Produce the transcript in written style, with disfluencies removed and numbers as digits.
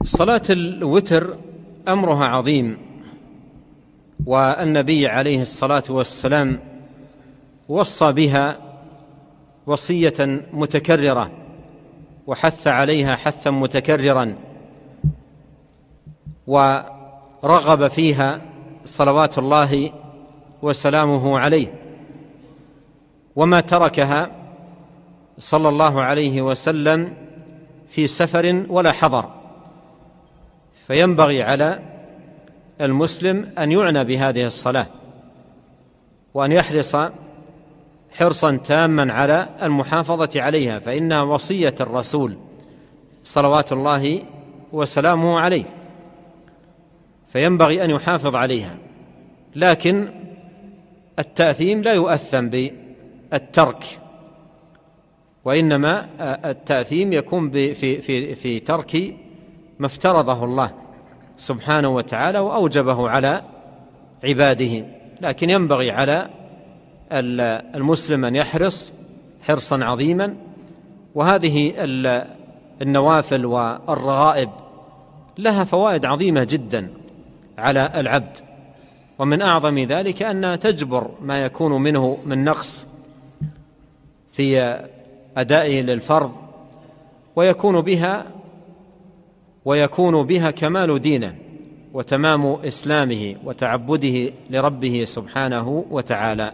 صلاة الوتر أمرها عظيم، والنبي عليه الصلاة والسلام وصى بها وصية متكررة وحث عليها حثا متكررا، ورغب فيها صلوات الله وسلامه عليه، وما تركها صلى الله عليه وسلم في سفر ولا حضر. فينبغي على المسلم أن يعنى بهذه الصلاة، وأن يحرص حرصا تاما على المحافظة عليها، فإنها وصية الرسول صلوات الله وسلامه عليه، فينبغي أن يحافظ عليها. لكن التأثيم لا يؤثم بالترك، وإنما التأثيم يكون في ترك ما افترضه الله سبحانه وتعالى وأوجبه على عباده. لكن ينبغي على المسلم أن يحرص حرصا عظيما، وهذه النوافل والرغائب لها فوائد عظيمة جدا على العبد، ومن أعظم ذلك أنها تجبر ما يكون منه من نقص في أدائه للفرض، ويكون بها كمال دينه وتمام إسلامه وتعبده لربه سبحانه وتعالى.